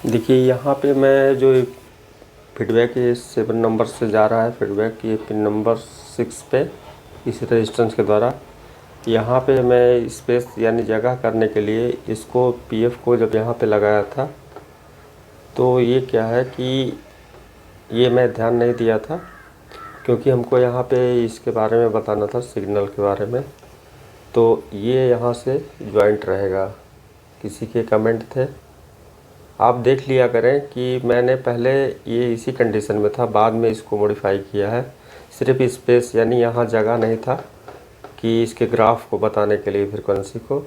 देखिए यहाँ पे मैं जो फीडबैक ये 7 नंबर से जा रहा है फीडबैक, ये पिन नंबर 6 पे इस रेजिस्टेंस के द्वारा यहाँ पे मैं स्पेस यानी जगह करने के लिए इसको पीएफ को जब यहाँ पे लगाया था तो ये क्या है कि ये मैं ध्यान नहीं दिया था, क्योंकि हमको यहाँ पे इसके बारे में बताना था, सिग्नल के बारे में। तो ये यहाँ से जॉइंट रहेगा। किसी के कमेंट थे, आप देख लिया करें कि मैंने पहले ये इसी कंडीशन में था, बाद में इसको मॉडिफाई किया है। सिर्फ स्पेस यानी यहाँ जगह नहीं था कि इसके ग्राफ को बताने के लिए फ्रीक्वेंसी को,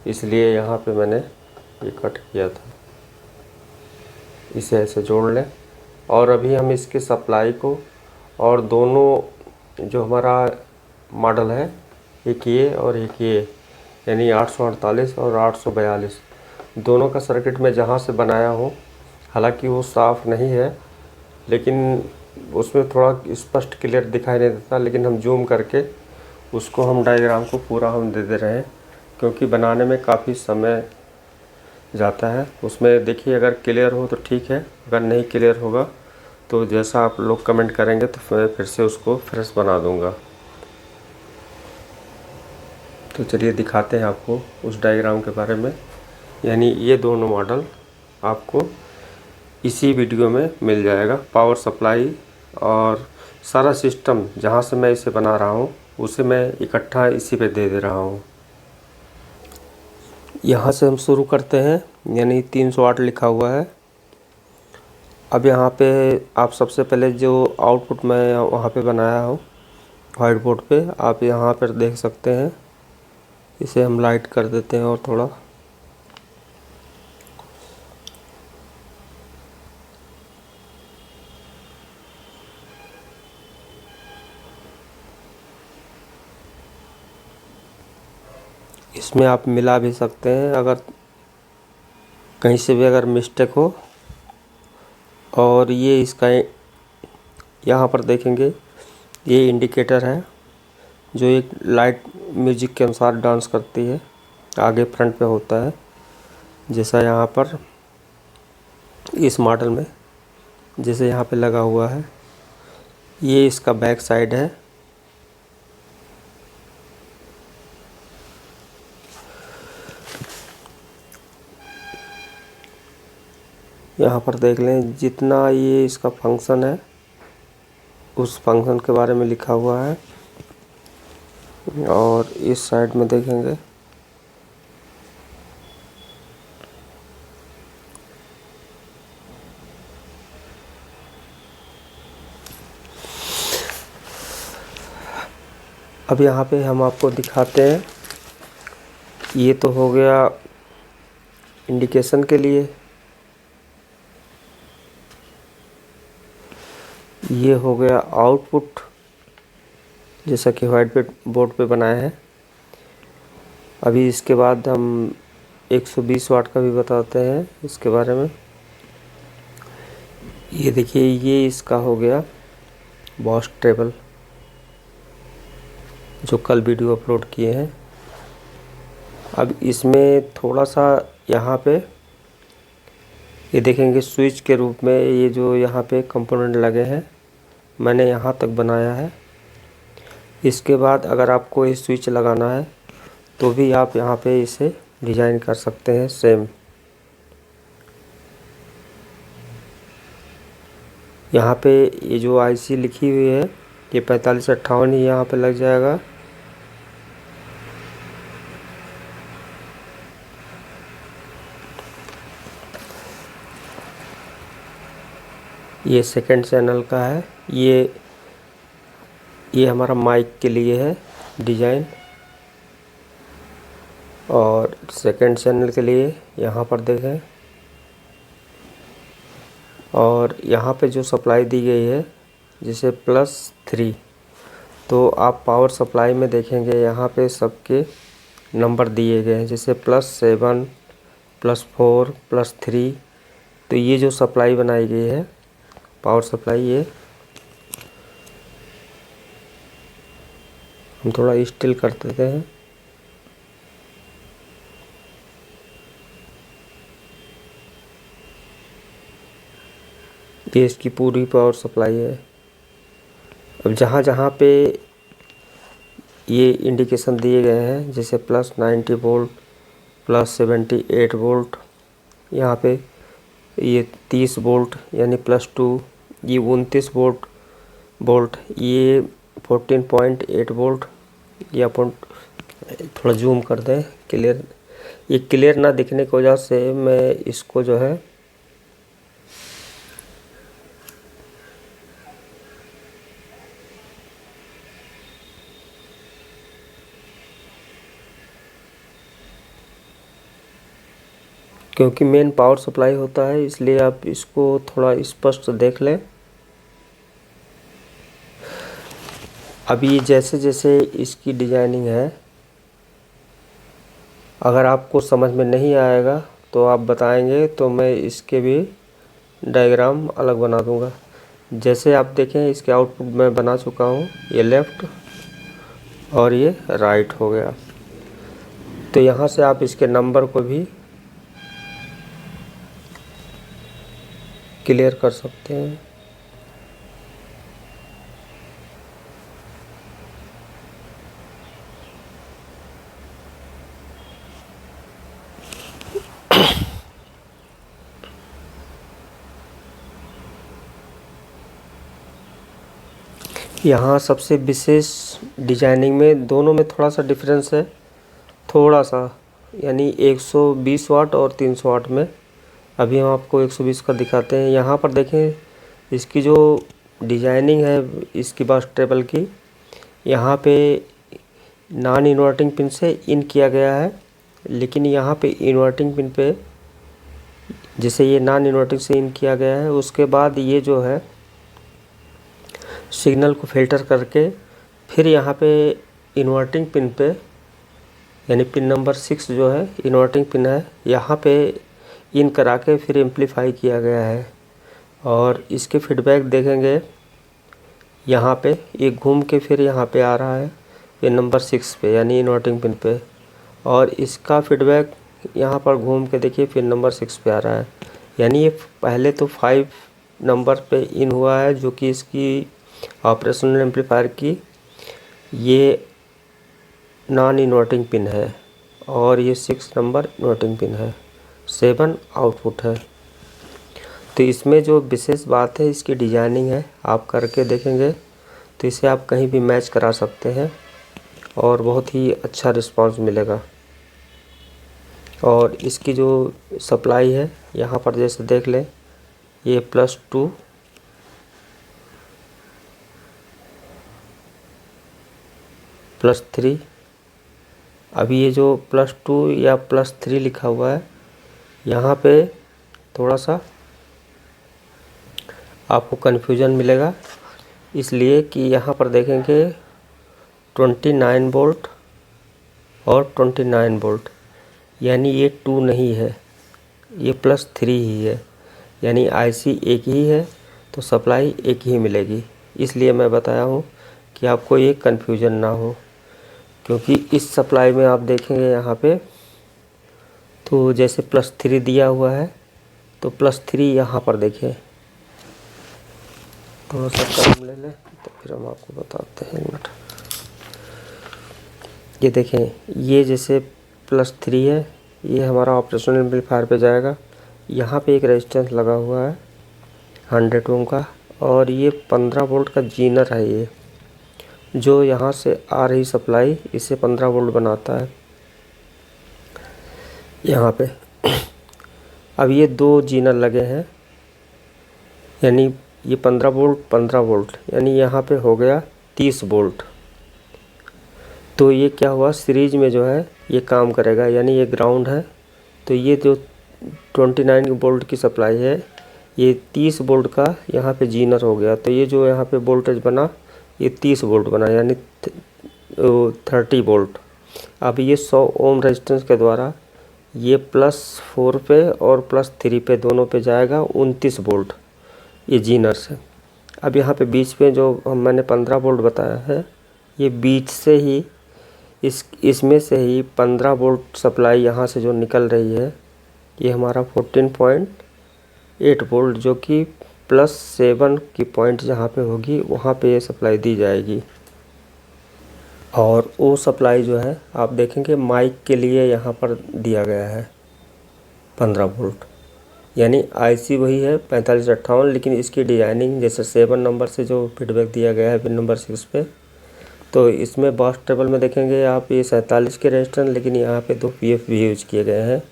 इसलिए यहाँ पे मैंने ये कट किया था। इसे ऐसे जोड़ लें और अभी हम इसके सप्लाई को और दोनों जो हमारा मॉडल है, एक ये और एक ये, यानी 848 और 842 दोनों का सर्किट मैं जहाँ से बनाया हूँ, हालांकि वो साफ़ नहीं है लेकिन उसमें थोड़ा स्पष्ट क्लियर दिखाई नहीं देता, लेकिन हम जूम करके उसको हम डायग्राम को पूरा हम दे रहे हैं, क्योंकि बनाने में काफ़ी समय जाता है। उसमें देखिए अगर क्लियर हो तो ठीक है, अगर नहीं क्लियर होगा तो जैसा आप लोग कमेंट करेंगे तो मैं फिर से उसको फ्रेश बना दूंगा। तो चलिए दिखाते हैं आपको उस डायग्राम के बारे में। यानी ये दोनों मॉडल आपको इसी वीडियो में मिल जाएगा। पावर सप्लाई और सारा सिस्टम जहाँ से मैं इसे बना रहा हूँ उसे मैं इकट्ठा इसी पे दे रहा हूँ। यहाँ से हम शुरू करते हैं, यानी 308 लिखा हुआ है। अब यहाँ पे आप सबसे पहले जो आउटपुट मैं वहाँ पे बनाया हूँ वाइट बोर्ड पे, आप यहाँ पर देख सकते हैं। इसे हम लाइट कर देते हैं और थोड़ा इसमें आप मिला भी सकते हैं अगर कहीं से भी अगर मिस्टेक हो। और ये इसका यहाँ पर देखेंगे ये इंडिकेटर है जो एक लाइट म्यूजिक के अनुसार डांस करती है, आगे फ्रंट पे होता है, जैसा यहाँ पर इस मॉडल में जैसे यहाँ पे लगा हुआ है। ये इसका बैक साइड है। यहाँ पर देख लें जितना ये इसका फंक्शन है उस फंक्शन के बारे में लिखा हुआ है। और इस साइड में देखेंगे अब यहाँ पे हम आपको दिखाते हैं। ये तो हो गया इंडिकेशन के लिए, ये हो गया आउटपुट जैसा कि वाइट बोर्ड पे बनाया है। अभी इसके बाद हम 120 वाट का भी बताते हैं इसके बारे में। ये देखिए ये इसका हो गया बॉस टेबल जो कल वीडियो अपलोड किए हैं। अब इसमें थोड़ा सा यहाँ पे ये देखेंगे स्विच के रूप में ये जो यहाँ पे कंपोनेंट लगे हैं, मैंने यहाँ तक बनाया है। इसके बाद अगर आपको ये स्विच लगाना है तो भी आप यहाँ पे इसे डिज़ाइन कर सकते हैं सेम। यहाँ पे ये जो आईसी लिखी हुई है ये 4558 ही यहाँ पे लग जाएगा। ये सेकंड चैनल का है। ये हमारा माइक के लिए है डिज़ाइन, और सेकंड चैनल के लिए यहाँ पर देखें। और यहाँ पे जो सप्लाई दी गई है जैसे +3, तो आप पावर सप्लाई में देखेंगे यहाँ पे सबके नंबर दिए गए हैं, जैसे +7, +4, +3। तो ये जो सप्लाई बनाई गई है पावर सप्लाई, ये हम थोड़ा स्टिल कर देते हैं। ये इसकी पूरी पावर सप्लाई है। अब जहाँ जहाँ पे ये इंडिकेशन दिए गए हैं, जैसे +90 वोल्ट, +78 वोल्ट, यहाँ पे ये 30 वोल्ट यानी +2, ये 29 वोल्ट, ये 14.8 वोल्ट, या थोड़ा जूम कर दें क्लियर, ये क्लियर ना दिखने की वजह से मैं इसको जो है क्योंकि मेन पावर सप्लाई होता है, इसलिए आप इसको थोड़ा स्पष्ट देख लें। अभी जैसे जैसे इसकी डिजाइनिंग है, अगर आपको समझ में नहीं आएगा तो आप बताएंगे तो मैं इसके भी डायग्राम अलग बना दूंगा। जैसे आप देखें इसके आउटपुट मैं बना चुका हूँ, ये लेफ़्ट और ये राइट हो गया। तो यहाँ से आप इसके नंबर को भी क्लियर कर सकते हैं। यहाँ सबसे विशेष डिजाइनिंग में दोनों में थोड़ा सा डिफरेंस है, थोड़ा सा, यानी 120 वाट और 300 वाट में। अभी हम आपको 120 का दिखाते हैं। यहाँ पर देखें इसकी जो डिजाइनिंग है इसकी बस टेबल की, यहाँ पे नॉन इन्वर्टिंग पिन से इन किया गया है, लेकिन यहाँ पे इन्वर्टिंग पिन पे, जैसे ये नॉन इन्वर्टिंग से इन किया गया है, उसके बाद ये जो है सिग्नल को फिल्टर करके फिर यहाँ पे इन्वर्टिंग पिन पे, यानी पिन नंबर 6 जो है इन्वर्टिंग पिन है, यहाँ पे इन करा के फिर एम्पलीफाई किया गया है। और इसके फीडबैक देखेंगे, यहाँ पे ये घूम के फिर यहाँ पे आ रहा है पिन नंबर 6 पे, यानी इन्वर्टिंग पिन पे, और इसका फीडबैक यहाँ पर घूम के देखिए पिन नंबर 6 पे आ रहा है। यानी ये पहले तो 5 नंबर पे इन हुआ है, जो कि इसकी ऑपरेशनल एम्पलीफायर की ये नॉन इन्वर्टिंग पिन है, और ये 6 नंबर इन्वर्टिंग पिन है, 7 आउटपुट है। तो इसमें जो विशेष बात है इसकी डिजाइनिंग है, आप करके देखेंगे तो इसे आप कहीं भी मैच करा सकते हैं और बहुत ही अच्छा रिस्पांस मिलेगा। और इसकी जो सप्लाई है यहाँ पर जैसे देख लें, ये +2, +3, अभी ये जो +2 या +3 लिखा हुआ है, यहाँ पे थोड़ा सा आपको कन्फ्यूजन मिलेगा, इसलिए कि यहाँ पर देखेंगे 29 वोल्ट और 29 वोल्ट, यानी ये 2 नहीं है, ये +3 ही है, यानी आईसी एक ही है तो सप्लाई एक ही मिलेगी। इसलिए मैं बताया हूँ कि आपको ये कन्फ्यूजन ना हो, क्योंकि इस सप्लाई में आप देखेंगे यहाँ पे तो जैसे +3 दिया हुआ है, तो +3 यहाँ पर देखें, थोड़ा सा कम ले लें तो फिर हम आपको बताते हैं। मिनट, ये देखें, ये जैसे +3 है, ये हमारा ऑपरेशनल एम्पलीफायर पे जाएगा। यहाँ पे एक रेजिस्टेंस लगा हुआ है 100 ओम का, और ये 15 वोल्ट का जीनर है, ये जो यहाँ से आ रही सप्लाई इसे 15 वोल्ट बनाता है यहाँ पे। अब ये 2 जीनर लगे हैं, यानी ये 15 वोल्ट 15 वोल्ट, यानी यहाँ पे हो गया 30 वोल्ट। तो ये क्या हुआ, सीरीज में जो है ये काम करेगा, यानी ये ग्राउंड है, तो ये जो 29 वोल्ट की सप्लाई है, ये 30 वोल्ट का यहाँ पे जीनर हो गया। तो ये जो यहाँ पे वोल्टेज बना, ये 30 वोल्ट बना, यानी 30 वोल्ट। अब ये 100 ओम रेजिस्टेंस के द्वारा ये +4 पे और +3 पे दोनों पे जाएगा 29 वोल्ट ये जीनर से। अब यहाँ पे बीच में जो मैंने 15 वोल्ट बताया है, ये बीच से ही इसमें से ही 15 वोल्ट सप्लाई यहाँ से जो निकल रही है, ये हमारा 14.8 वोल्ट, जो कि +7 की पॉइंट जहाँ पे होगी वहाँ पे ये सप्लाई दी जाएगी। और वो सप्लाई जो है आप देखेंगे माइक के लिए यहाँ पर दिया गया है 15 वोल्ट, यानी आईसी वही है 4558, लेकिन इसकी डिजाइनिंग जैसे 7 नंबर से जो फीडबैक दिया गया है पिन नंबर 6 पे, तो इसमें बॉक्स टेबल में देखेंगे आप ये 47 के रेजिस्टेंस, लेकिन यहाँ पे 2 पीएफ भी यूज किए गए हैं,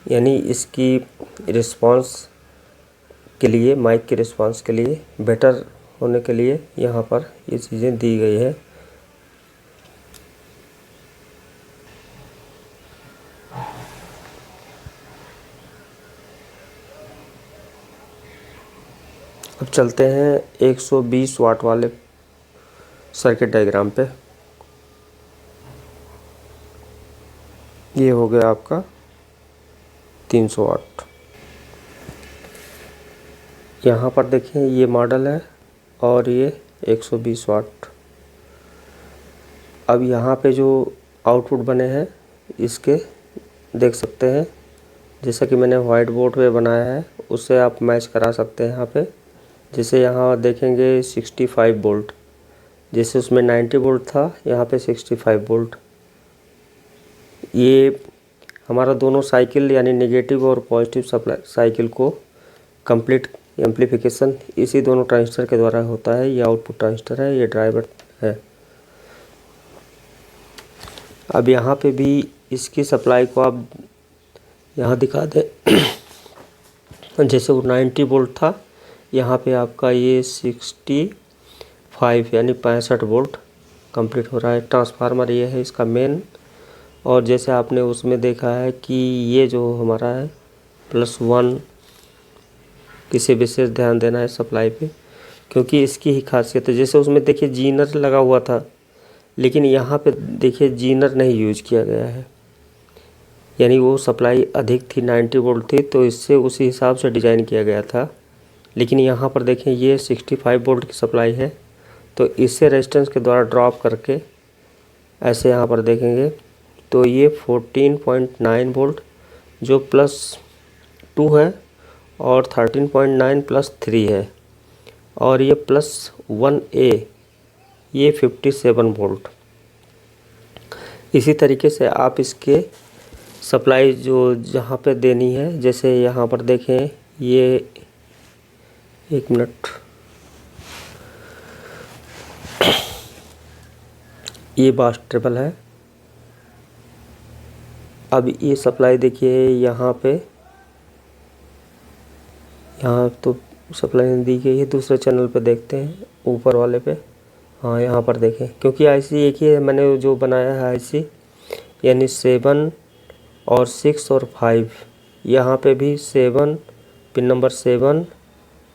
यानी इसकी रिस्पांस के लिए, माइक के रिस्पांस के लिए बेटर होने के लिए यहाँ पर ये चीज़ें दी गई है। अब चलते हैं 120 वाट वाले सर्किट डायग्राम पे। ये हो गया आपका 300 वाट। यहाँ पर देखें ये मॉडल है और ये 120 वाट। अब यहाँ पे जो आउटपुट बने हैं इसके देख सकते हैं, जैसा कि मैंने वाइट बोर्ड पे बनाया है उससे आप मैच करा सकते हैं यहाँ पे। जैसे यहाँ देखेंगे 65 वोल्ट, जैसे उसमें 90 वोल्ट था, यहाँ पे 65 वोल्ट। ये हमारा दोनों साइकिल यानी नेगेटिव और पॉजिटिव सप्लाई साइकिल को कंप्लीट एम्प्लीफिकेशन इसी दोनों ट्रांजिस्टर के द्वारा होता है। ये आउटपुट ट्रांजिस्टर है, ये ड्राइवर है। अब यहाँ पे भी इसकी सप्लाई को आप यहाँ दिखा दें जैसे वो 90 वोल्ट था, यहाँ पे आपका ये 65 यानी 65 वोल्ट कंप्लीट हो रहा है। ट्रांसफार्मर ये है इसका मेन। और जैसे आपने उसमें देखा है कि ये जो हमारा है +1, किसी विशेष ध्यान देना है सप्लाई पे, क्योंकि इसकी ही खासियत है। जैसे उसमें देखिए जीनर लगा हुआ था, लेकिन यहाँ पे देखिए जीनर नहीं यूज किया गया है, यानी वो सप्लाई अधिक थी, 90 वोल्ट थी, तो इससे उसी हिसाब से डिज़ाइन किया गया था। लेकिन यहाँ पर देखें ये 65 वोल्ट की सप्लाई है, तो इससे रेजिस्टेंस के द्वारा ड्रॉप करके ऐसे यहाँ पर देखेंगे तो ये 14.9 वोल्ट जो +2 है और 13.9 +3 है, और ये +1A ये 57 वोल्ट। इसी तरीके से आप इसके सप्लाई जो जहाँ पे देनी है, जैसे यहाँ पर देखें ये 1 मिनट, ये बॉक्स टेबल है। अब ये सप्लाई देखिए यहाँ पे, यहाँ तो सप्लाई दी गई है, दूसरे चैनल पे देखते हैं ऊपर वाले पे। हाँ यहाँ पर देखें, क्योंकि आईसी एक ही है, मैंने जो बनाया है आईसी यानी 7 और 6 और 5, यहाँ पे भी 7 पिन नंबर 7,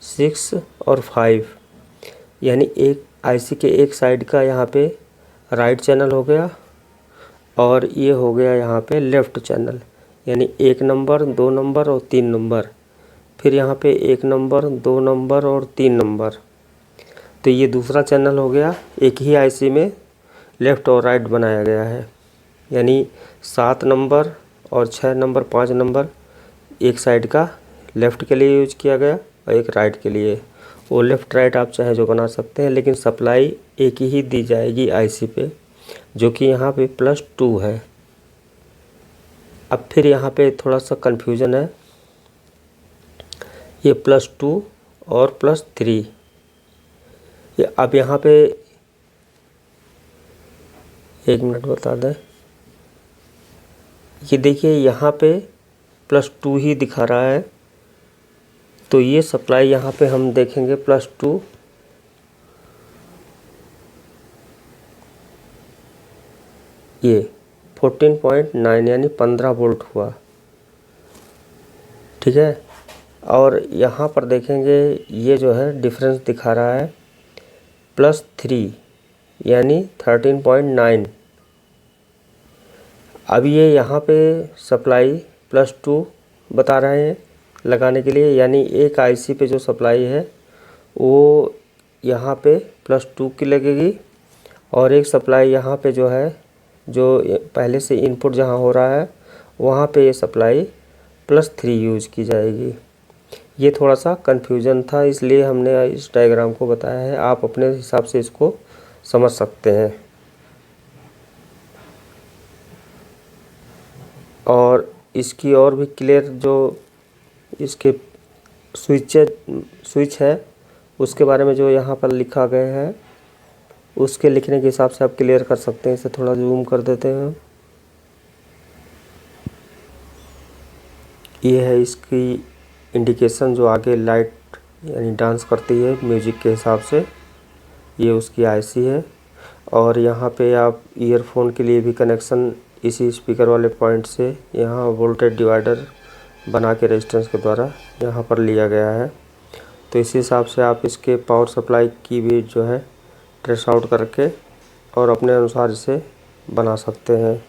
6 और 5, यानी एक आईसी के एक साइड का यहाँ पे राइट चैनल हो गया और ये हो गया यहाँ पे लेफ़्ट चैनल, यानी 1 नंबर, 2 नंबर और 3 नंबर। फिर यहाँ पे 1 नंबर, 2 नंबर और 3 नंबर। तो ये दूसरा चैनल हो गया। एक ही आईसी में लेफ़्ट और राइट बनाया गया है, यानी 7 नंबर और 6 नंबर, 5 नंबर एक साइड का लेफ़्ट के लिए यूज किया गया और एक राइट के लिए। वो लेफ़्ट राइट आप चाहे जो बना सकते हैं, लेकिन सप्लाई एक ही दी जाएगी आईसी पे, जो कि यहाँ पे +2 है। अब फिर यहाँ पे थोड़ा सा कन्फ्यूज़न है, ये +2 और +3। ये अब यहाँ पे 1 मिनट बता दें, ये देखिए यहाँ पे +2 ही दिखा रहा है, तो ये सप्लाई यहाँ पे हम देखेंगे +2, ये 14.9 यानी 15 वोल्ट हुआ, ठीक है। और यहाँ पर देखेंगे ये जो है डिफरेंस दिखा रहा है +3 यानी 13.9। अब ये यहाँ पे सप्लाई +2 बता रहे हैं लगाने के लिए, यानी एक आईसी पे जो सप्लाई है वो यहाँ पे +2 की लगेगी, और एक सप्लाई यहाँ पे जो है, जो पहले से इनपुट जहाँ हो रहा है वहाँ पे ये सप्लाई +3 यूज की जाएगी। ये थोड़ा सा कन्फ्यूजन था, इसलिए हमने इस डायग्राम को बताया है। आप अपने हिसाब से इसको समझ सकते हैं। और इसकी और भी क्लियर जो इसके स्विच है उसके बारे में जो यहाँ पर लिखा गया है उसके लिखने के हिसाब से आप क्लियर कर सकते हैं। इसे थोड़ा जूम कर देते हैं। ये है इसकी इंडिकेशन जो आगे लाइट यानी डांस करती है म्यूजिक के हिसाब से। ये उसकी आईसी है। और यहाँ पे आप ईयरफोन के लिए भी कनेक्शन इसी स्पीकर वाले पॉइंट से यहाँ वोल्टेज डिवाइडर बना के रेजिस्टेंस के द्वारा यहाँ पर लिया गया है। तो इसी हिसाब से आप इसके पावर सप्लाई की भी जो है ट्रेस आउट करके और अपने अनुसार इसे बना सकते हैं।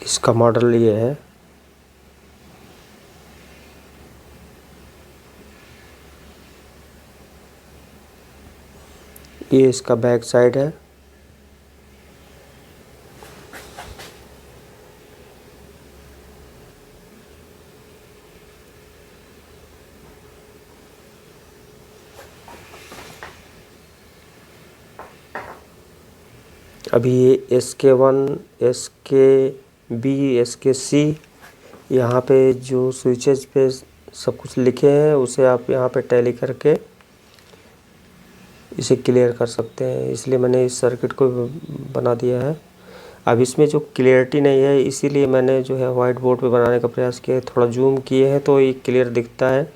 इसका मॉडल ये है। ये इसका बैक साइड है। अभी ये SK1 SKB SKC यहाँ पे जो स्विचेज पे सब कुछ लिखे हैं उसे आप यहाँ पे टैली करके इसे क्लियर कर सकते हैं। इसलिए मैंने इस सर्किट को बना दिया है। अब इसमें जो क्लियरिटी नहीं है इसीलिए मैंने जो है वाइट बोर्ड पे बनाने का प्रयास किया है। थोड़ा जूम किए हैं तो ये क्लियर दिखता है,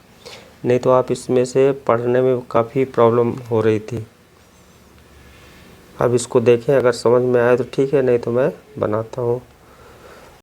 नहीं तो आप इसमें से पढ़ने में काफ़ी प्रॉब्लम हो रही थी। अब इसको देखें, अगर समझ में आए तो ठीक है, नहीं तो मैं बनाता हूँ।